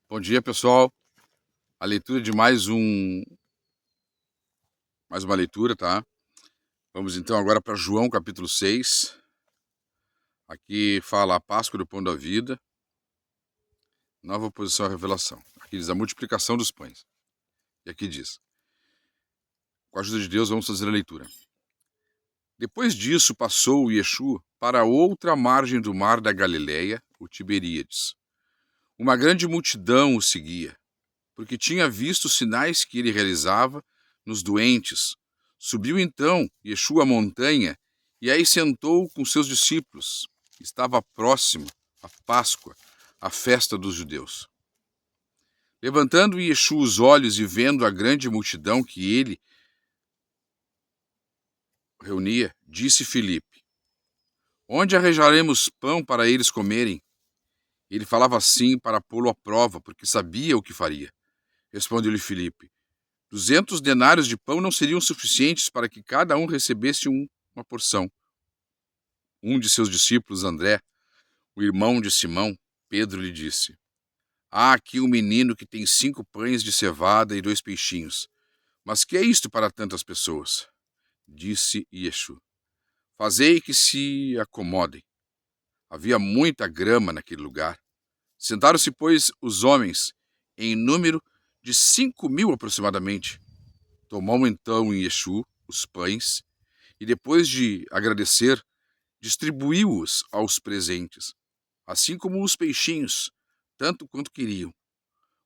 Bom dia, pessoal. A leitura de mais uma leitura, tá? Vamos então agora para João capítulo 6. Aqui fala a Páscoa do Pão da Vida, nova oposição à revelação. Aqui diz a multiplicação dos pães. E aqui diz: com a ajuda de Deus, vamos fazer a leitura. Depois disso, passou Yeshua para outra margem do mar da Galileia, o Tiberíades. Uma grande multidão o seguia, porque tinha visto os sinais que ele realizava nos doentes. Subiu então Yeshua a montanha e aí sentou com seus discípulos. Estava próximo a Páscoa, a festa dos judeus. Levantando Yeshua os olhos e vendo a grande multidão que ele reunia, disse Filipe: onde arranjaremos pão para eles comerem? Ele falava assim para pô-lo à prova, porque sabia o que faria. Respondeu-lhe Filipe: 200 denários de pão não seriam suficientes para que cada um recebesse uma porção. Um de seus discípulos, André, o irmão de Simão, Pedro, lhe disse: há aqui um menino que tem 5 pães de cevada e 2 peixinhos. Mas que é isto para tantas pessoas? Disse Yeshua: fazei que se acomodem. Havia muita grama naquele lugar. Sentaram-se, pois, os homens, em número de 5.000 aproximadamente. Tomou então Yeshua os pães e, depois de agradecer, distribuiu-os aos presentes, assim como os peixinhos, tanto quanto queriam.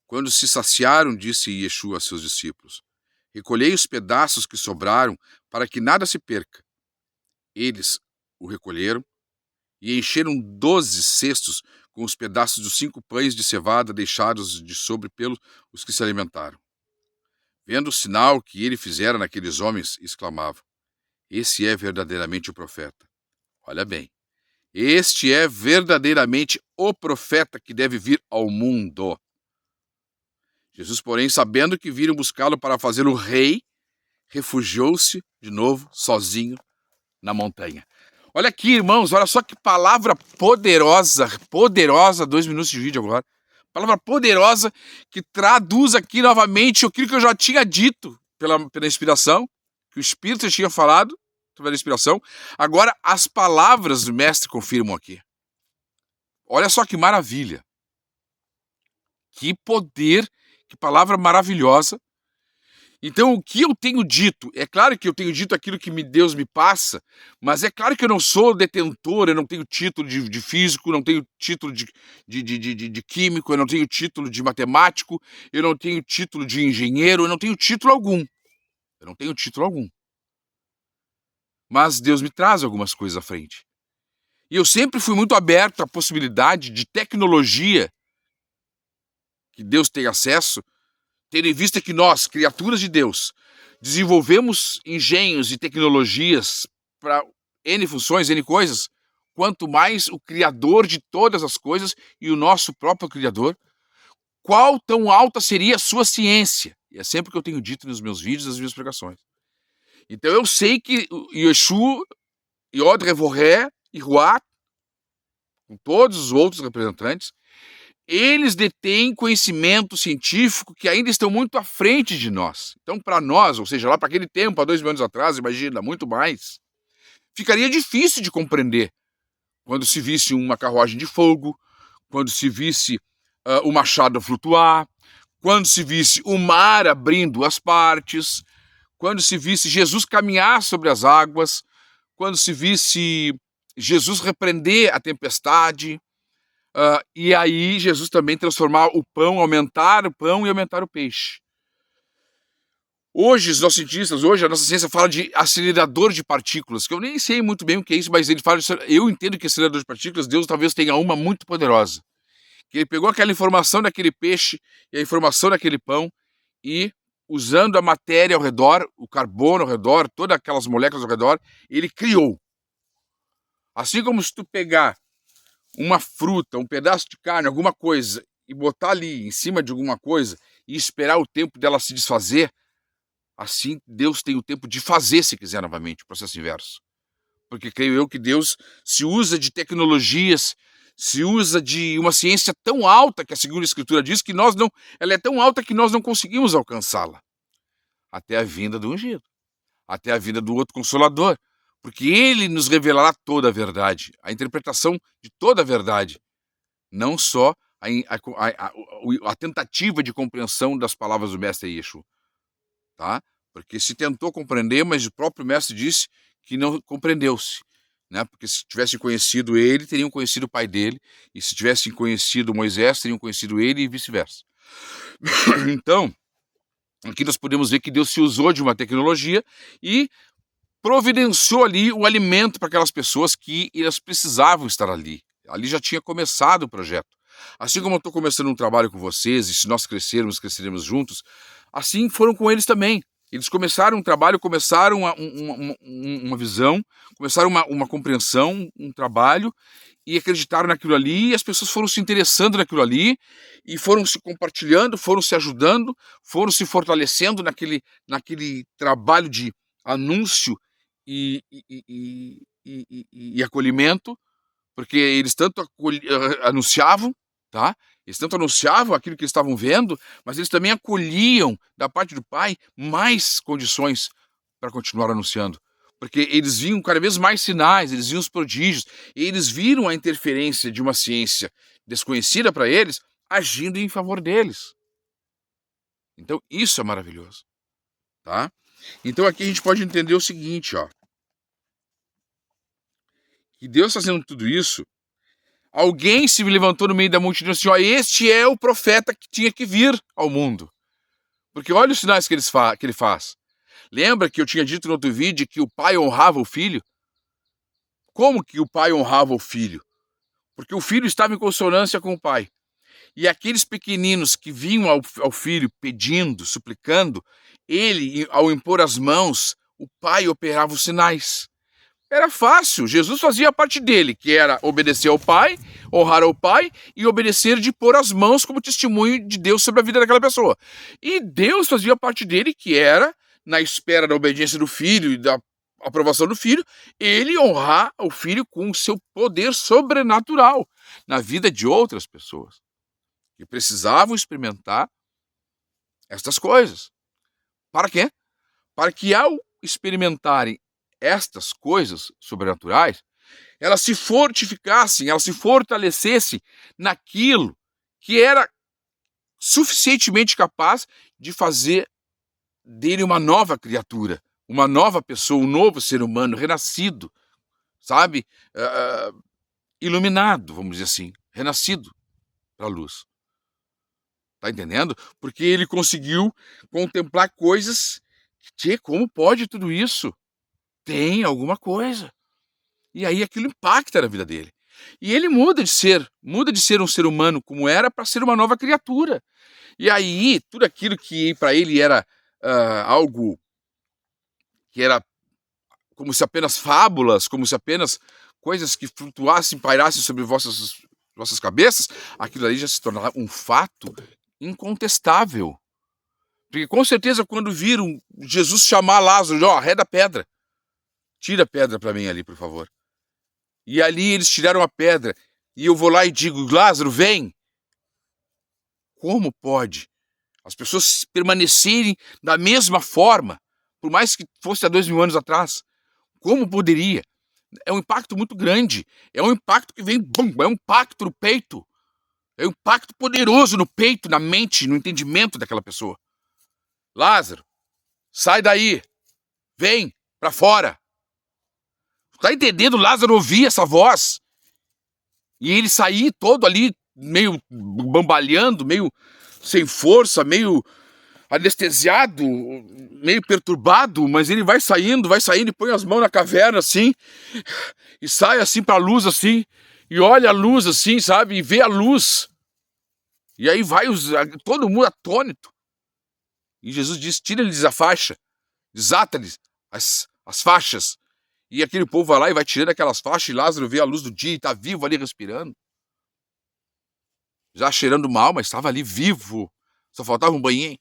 Quando se saciaram, disse Yeshua a seus discípulos: recolhei os pedaços que sobraram, para que nada se perca. Eles o recolheram e encheram 12 cestos com os pedaços dos 5 pães de cevada deixados de sobre pelos os que se alimentaram. Vendo o sinal que ele fizera naqueles homens, exclamavam: esse é verdadeiramente o profeta. Olha bem, este é verdadeiramente o profeta que deve vir ao mundo. Jesus, porém, sabendo que viram buscá-lo para fazê-lo rei, refugiou-se de novo, sozinho, na montanha. Olha aqui, irmãos, olha só que palavra poderosa, 2 minutos de vídeo agora. Palavra poderosa que traduz aqui novamente aquilo que eu já tinha dito pela inspiração, que o Espírito tinha falado, pela inspiração. Agora, as palavras do mestre confirmam aqui. Olha só que maravilha. Que poder, que palavra maravilhosa. Então, o que eu tenho dito? É claro que eu tenho dito aquilo que Deus me passa, mas é claro que eu não sou detentor, eu não tenho título de físico, não tenho título de químico, eu não tenho título de matemático, eu não tenho título de engenheiro, eu não tenho título algum. Eu não tenho título algum. Mas Deus me traz algumas coisas à frente. E eu sempre fui muito aberto à possibilidade de tecnologia que Deus tem acesso, tendo em vista que nós, criaturas de Deus, desenvolvemos engenhos e tecnologias para N funções, N coisas, quanto mais o Criador de todas as coisas e o nosso próprio Criador, qual tão alta seria a sua ciência? E é sempre o que eu tenho dito nos meus vídeos, nas minhas pregações. Então eu sei que Yeshua, Yod Revoré e Ruach, com todos os outros representantes, eles detêm conhecimento científico que ainda estão muito à frente de nós. Então, para nós, ou seja, lá para aquele tempo, há 2.000 anos atrás, imagina, muito mais, ficaria difícil de compreender quando se visse uma carruagem de fogo, quando se visse o machado flutuar, quando se visse o mar abrindo as partes, quando se visse Jesus caminhar sobre as águas, quando se visse Jesus repreender a tempestade, e aí Jesus também transformar o pão, aumentar o pão e aumentar o peixe. Hoje, os nossos cientistas, hoje a nossa ciência fala de acelerador de partículas, que eu nem sei muito bem o que é isso, mas ele fala, eu entendo que acelerador de partículas, Deus talvez tenha uma muito poderosa. Que ele pegou aquela informação daquele peixe e a informação daquele pão e, usando a matéria ao redor, o carbono ao redor, todas aquelas moléculas ao redor, ele criou. Assim como se tu pegar uma fruta, um pedaço de carne, alguma coisa, e botar ali em cima de alguma coisa e esperar o tempo dela se desfazer, assim Deus tem o tempo de fazer, se quiser, novamente, o processo inverso. Porque creio eu que Deus se usa de tecnologias, se usa de uma ciência tão alta que a Segunda Escritura diz que ela é tão alta que nós não conseguimos alcançá-la. Até a vinda do ungido, até a vinda do outro Consolador, porque ele nos revelará toda a verdade, a interpretação de toda a verdade, não só a tentativa de compreensão das palavras do Mestre Yeshua, tá? Porque se tentou compreender, mas o próprio Mestre disse que não compreendeu-se, né? Porque se tivessem conhecido ele, teriam conhecido o pai dele, e se tivessem conhecido Moisés, teriam conhecido ele e vice-versa. Então, aqui nós podemos ver que Deus se usou de uma tecnologia e providenciou ali o alimento para aquelas pessoas que elas precisavam estar ali. Ali já tinha começado o projeto. Assim como eu estou começando um trabalho com vocês, e se nós cresceremos juntos, assim foram com eles também. Eles começaram um trabalho, começaram uma visão, começaram uma compreensão, um trabalho, e acreditaram naquilo ali, e as pessoas foram se interessando naquilo ali, e foram se compartilhando, foram se ajudando, foram se fortalecendo naquele trabalho de anúncio e acolhimento, porque eles tanto anunciavam, tá? Eles tanto anunciavam aquilo que eles estavam vendo, mas eles também acolhiam da parte do Pai mais condições para continuar anunciando. Porque eles viam cada vez mais sinais, eles viam os prodígios, e eles viram a interferência de uma ciência desconhecida para eles agindo em favor deles. Então isso é maravilhoso, tá? Então aqui a gente pode entender o seguinte, ó. Que Deus fazendo tudo isso, alguém se levantou no meio da multidão e disse, ó, este é o profeta que tinha que vir ao mundo. Porque olha os sinais que ele faz. Lembra que eu tinha dito no outro vídeo que o pai honrava o filho? Como que o pai honrava o filho? Porque o filho estava em consonância com o pai. E aqueles pequeninos que vinham ao filho pedindo, suplicando, ele, ao impor as mãos, o pai operava os sinais. Era fácil, Jesus fazia a parte dele, que era obedecer ao pai, honrar ao pai e obedecer de pôr as mãos como testemunho de Deus sobre a vida daquela pessoa. E Deus fazia a parte dele, que era, na espera da obediência do filho e da aprovação do filho, ele honrar o filho com o seu poder sobrenatural na vida de outras pessoas que precisavam experimentar estas coisas. Para quê? Para que ao experimentarem estas coisas sobrenaturais, elas se fortificassem, elas se fortalecessem naquilo que era suficientemente capaz de fazer dele uma nova criatura, uma nova pessoa, um novo ser humano, renascido, sabe? Iluminado, vamos dizer assim, renascido para a luz. Tá entendendo? Porque ele conseguiu contemplar coisas que, como pode tudo isso? Tem alguma coisa. E aí aquilo impacta na vida dele. E ele muda de ser um ser humano como era para ser uma nova criatura. E aí tudo aquilo que para ele era algo que era como se apenas fábulas, como se apenas coisas que flutuassem, pairassem sobre vossas cabeças, aquilo ali já se tornava um fato incontestável. Porque com certeza quando viram Jesus chamar Lázaro, ó, arreda a pedra. Tira a pedra para mim ali, por favor. E ali eles tiraram a pedra. E eu vou lá e digo, Lázaro, vem. Como pode as pessoas permanecerem da mesma forma, por mais que fosse há 2000 anos atrás? Como poderia? É um impacto muito grande. É um impacto que vem, bum, é um impacto no peito. É um impacto poderoso no peito, na mente, no entendimento daquela pessoa. Lázaro, sai daí. Vem para fora. Tá entendendo? Lázaro ouvia essa voz. E ele saía todo ali, meio bambalhando, meio sem força, meio anestesiado, meio perturbado, mas ele vai saindo e põe as mãos na caverna assim, e sai assim pra luz assim, e olha a luz assim, sabe? E vê a luz. E aí vai todo mundo atônito. E Jesus diz, tira-lhes a faixa, desata-lhes as faixas. E aquele povo vai lá e vai tirando aquelas faixas, e Lázaro vê a luz do dia e tá vivo ali respirando. Já cheirando mal, mas estava ali vivo. Só faltava um banhinho.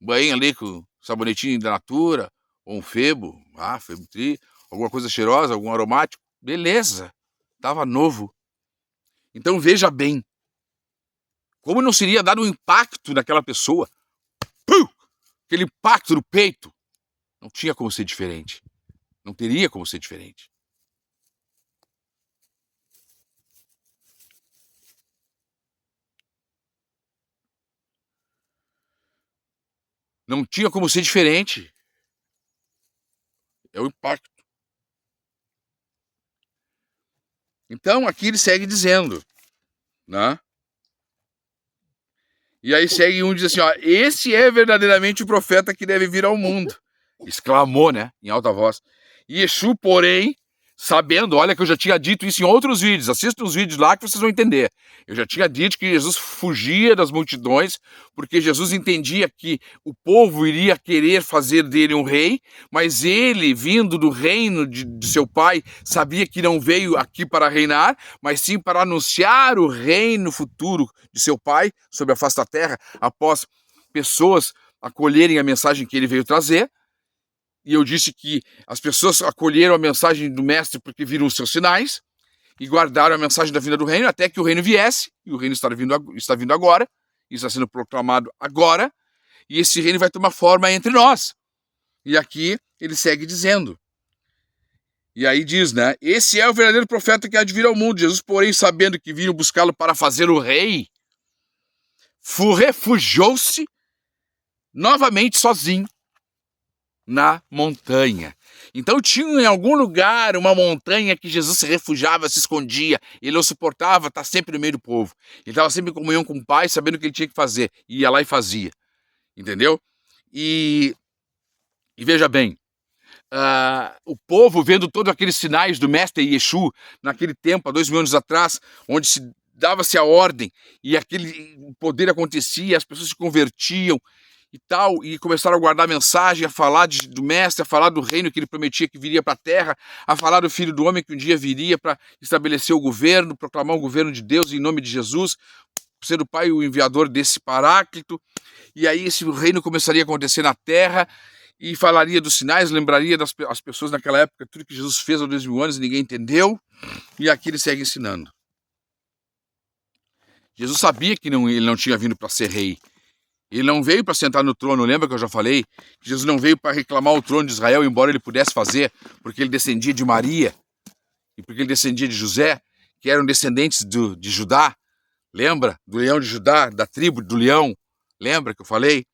Um banhinho ali com sabonetinho da Natura, ou um Febo, Febo Tri, alguma coisa cheirosa, algum aromático. Beleza, tava novo. Então veja bem, como não seria dado um impacto naquela pessoa, pum, aquele impacto no peito, não tinha como ser diferente, não teria como ser diferente. Não tinha como ser diferente. É o impacto. Então, aqui ele segue dizendo, né? E aí segue um e diz assim, ó, esse é verdadeiramente o profeta que deve vir ao mundo. Exclamou, né, em alta voz. E Yeshua, porém, sabendo, olha que eu já tinha dito isso em outros vídeos, assista os vídeos lá que vocês vão entender. Eu já tinha dito que Jesus fugia das multidões, porque Jesus entendia que o povo iria querer fazer dele um rei, mas ele, vindo do reino de seu pai, sabia que não veio aqui para reinar, mas sim para anunciar o reino futuro de seu pai sobre a face da terra, após pessoas acolherem a mensagem que ele veio trazer. E eu disse que as pessoas acolheram a mensagem do mestre porque viram os seus sinais e guardaram a mensagem da vinda do reino até que o reino viesse, e o reino está vindo agora, e está sendo proclamado agora, e esse reino vai tomar forma entre nós. E aqui ele segue dizendo. E aí diz, né? Esse é o verdadeiro profeta que há de vir ao mundo. Jesus, porém, sabendo que viram buscá-lo para fazer o rei, refugiou-se novamente sozinho na montanha. Então tinha em algum lugar uma montanha que Jesus se refugiava, se escondia. Ele não suportava estar sempre no meio do povo. Ele estava sempre em comunhão com o Pai, sabendo o que ele tinha que fazer. E ia lá e fazia. Entendeu? E veja bem, o povo vendo todos aqueles sinais do mestre Yeshua naquele tempo, há 2000 anos atrás, onde se dava-se a ordem e aquele poder acontecia, as pessoas se convertiam e tal, e começaram a guardar a mensagem, a falar do mestre, a falar do reino que ele prometia que viria para a terra, a falar do Filho do Homem que um dia viria para estabelecer o governo, proclamar o governo de Deus em nome de Jesus, ser o Pai o enviador desse Paráclito, e aí esse reino começaria a acontecer na terra, e falaria dos sinais, lembraria das as pessoas naquela época, tudo que Jesus fez há 2000 anos e ninguém entendeu, e aqui ele segue ensinando. Jesus sabia que ele não tinha vindo para ser rei. Ele não veio para sentar no trono, lembra que eu já falei? Que Jesus não veio para reclamar o trono de Israel, embora ele pudesse fazer, porque ele descendia de Maria, e porque ele descendia de José, que eram descendentes de Judá. Lembra? Do leão de Judá, da tribo do leão. Lembra que eu falei?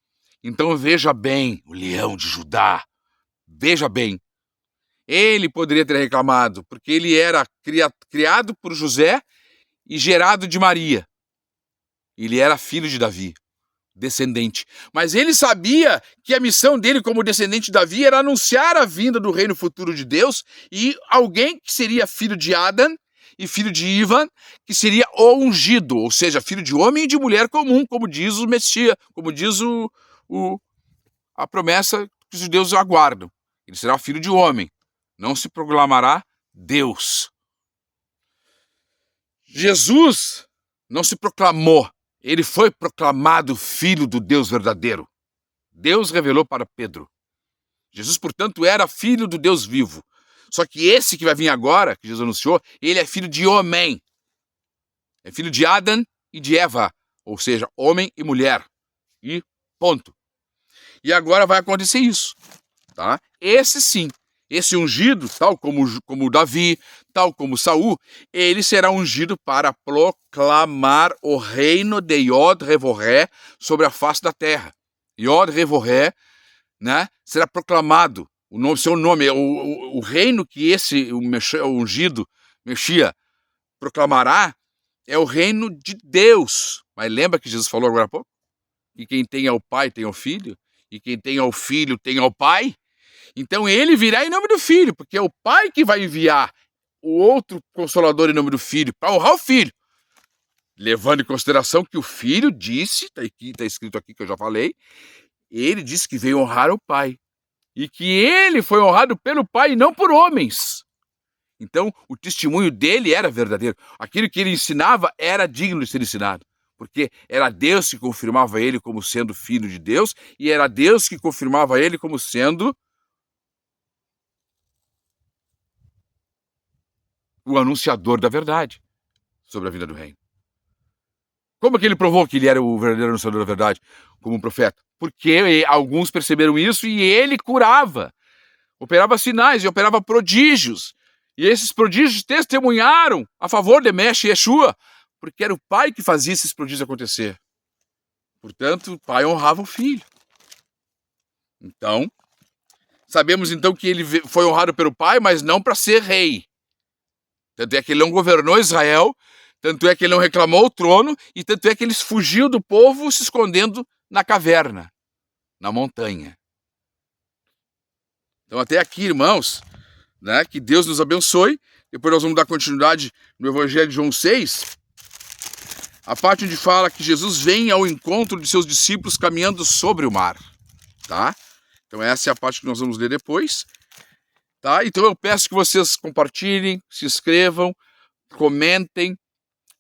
Então veja bem, o leão de Judá. Veja bem. Ele poderia ter reclamado, porque ele era criado por José e gerado de Maria. Ele era filho de Davi, descendente. Mas ele sabia que a missão dele como descendente de Davi era anunciar a vinda do reino futuro de Deus e alguém que seria filho de Adão e filho de Ivan, que seria o ungido, ou seja, filho de homem e de mulher comum, como diz o Messias, como diz a promessa que os judeus aguardam. Ele será filho de homem, não se proclamará Deus. Jesus não se proclamou, ele foi proclamado filho do Deus verdadeiro. Deus revelou para Pedro. Jesus, portanto, era filho do Deus vivo. Só que esse que vai vir agora, que Jesus anunciou, ele é filho de homem. É filho de Adão e de Eva, ou seja, homem e mulher. E ponto. E agora vai acontecer isso, tá? Esse sim, esse ungido, tal como Davi, tal como Saul, ele será ungido para proclamar o reino de Yod Revoré sobre a face da terra. Yod Revoré, né, será proclamado, seu nome, o reino que esse o ungido, Messias, proclamará é o reino de Deus. Mas lembra que Jesus falou agora há pouco? Que quem tem ao Pai tem ao Filho, e quem tem ao Filho tem ao Pai. Então ele virá em nome do Filho, porque é o Pai que vai enviar o outro Consolador em nome do Filho, para honrar o Filho. Levando em consideração que o Filho disse, está escrito aqui que eu já falei, ele disse que veio honrar o Pai. E que ele foi honrado pelo Pai e não por homens. Então o testemunho dele era verdadeiro. Aquilo que ele ensinava era digno de ser ensinado. Porque era Deus que confirmava ele como sendo filho de Deus, e era Deus que confirmava ele como sendo o anunciador da verdade. sobre a vida do reino. Como que ele provou que ele era o verdadeiro anunciador da verdade como um profeta? Porque alguns perceberam isso e ele curava, operava sinais e operava prodígios. E esses prodígios testemunharam a favor de Mesh e Yeshua, porque era o pai que fazia esses prodígios acontecer. Portanto, o pai honrava o filho. Então, sabemos então que ele foi honrado pelo pai, mas não para ser rei. Tanto é que ele não governou Israel, tanto é que ele não reclamou o trono, e tanto é que ele fugiu do povo se escondendo na caverna, na montanha. Então até aqui, irmãos, né, que Deus nos abençoe. Depois nós vamos dar continuidade no Evangelho de João 6, a parte onde fala que Jesus vem ao encontro de seus discípulos caminhando sobre o mar, tá? Então essa é a parte que nós vamos ler depois, tá? Então eu peço que vocês compartilhem, se inscrevam, comentem,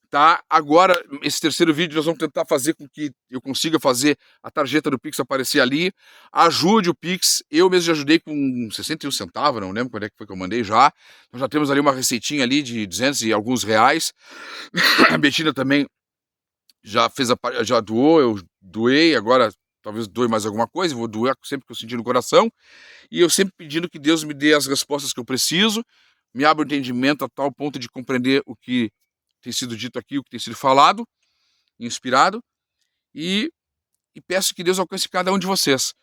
tá? Agora, esse terceiro vídeo nós vamos tentar fazer com que eu consiga fazer a tarjeta do Pix aparecer ali. Ajude o Pix, eu mesmo já ajudei com 61 centavos, não lembro quando é que foi que eu mandei já. Nós já temos ali uma receitinha ali de 200 e alguns reais. A Betina também já fez já doou, eu doei, agora talvez doe mais alguma coisa, vou doar sempre que eu sentir no coração. E eu sempre pedindo que Deus me dê as respostas que eu preciso, me abra o entendimento a tal ponto de compreender o que tem sido dito aqui, o que tem sido falado, inspirado, e peço que Deus alcance cada um de vocês,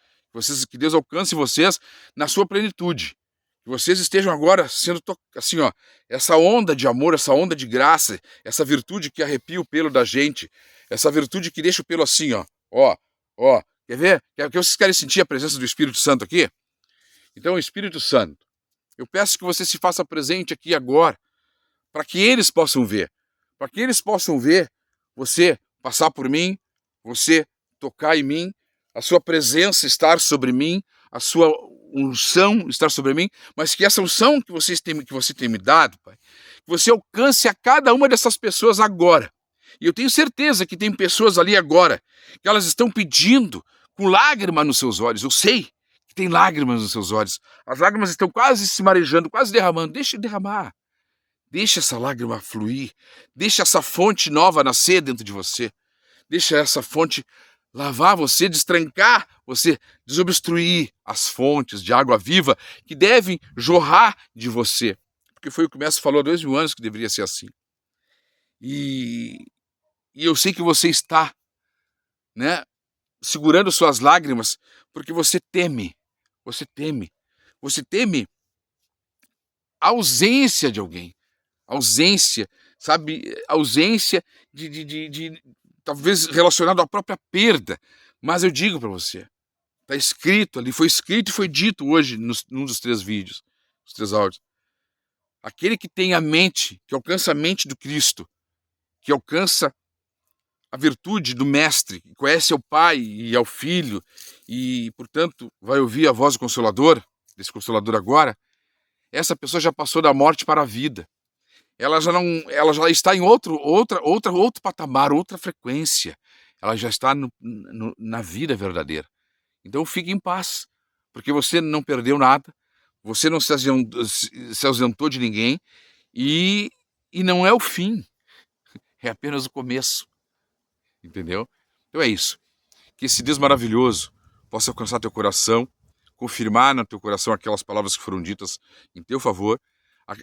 que Deus alcance vocês na sua plenitude, que vocês estejam agora sendo assim, ó, essa onda de amor, essa onda de graça, essa virtude que arrepia o pelo da gente, essa virtude que deixa o pelo assim, ó, quer ver? Que vocês querem sentir a presença do Espírito Santo aqui? Então, Espírito Santo, eu peço que você se faça presente aqui agora, para que eles possam ver, você passar por mim, você tocar em mim, a sua presença estar sobre mim, a sua unção estar sobre mim, mas que essa unção que você tem me dado, Pai, que você alcance a cada uma dessas pessoas agora. E eu tenho certeza que tem pessoas ali agora, que elas estão pedindo com lágrimas nos seus olhos. Eu sei que tem lágrimas nos seus olhos. As lágrimas estão quase se marejando, quase derramando. Deixa derramar. Deixa essa lágrima fluir, deixa essa fonte nova nascer dentro de você, deixa essa fonte lavar você, destrancar você, desobstruir as fontes de água viva que devem jorrar de você, porque foi o que o mestre falou há 2000 anos que deveria ser assim. E eu sei que você está, né, segurando suas lágrimas porque você teme a ausência de alguém. Ausência, sabe? Ausência de talvez relacionado à própria perda. Mas eu digo para você, está escrito ali, foi escrito e foi dito hoje num dos 3 vídeos, os 3 áudios. Aquele que tem a mente, que alcança a mente do Cristo, que alcança a virtude do Mestre, que conhece ao Pai e ao Filho, e, portanto, vai ouvir a voz do Consolador, desse Consolador agora, essa pessoa já passou da morte para a vida. Ela já está em outro patamar, outra frequência. Ela já está na vida verdadeira. Então fique em paz, porque você não perdeu nada, você não se ausentou de ninguém e não é o fim, é apenas o começo, entendeu? Então é isso. Que esse Deus maravilhoso possa alcançar teu coração, confirmar no teu coração aquelas palavras que foram ditas em teu favor.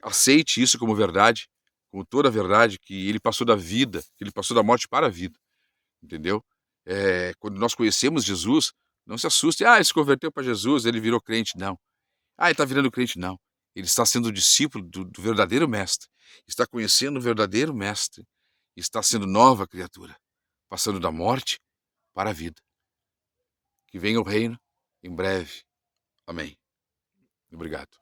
Aceite isso como verdade, como toda a verdade, que ele passou da vida, que ele passou da morte para a vida, entendeu? Quando nós conhecemos Jesus, não se assuste, ele se converteu para Jesus, ele virou crente, não. Ele está virando crente, não. Ele está sendo discípulo do verdadeiro mestre, está conhecendo o verdadeiro mestre, está sendo nova criatura, passando da morte para a vida. Que venha o reino em breve. Amém. Obrigado.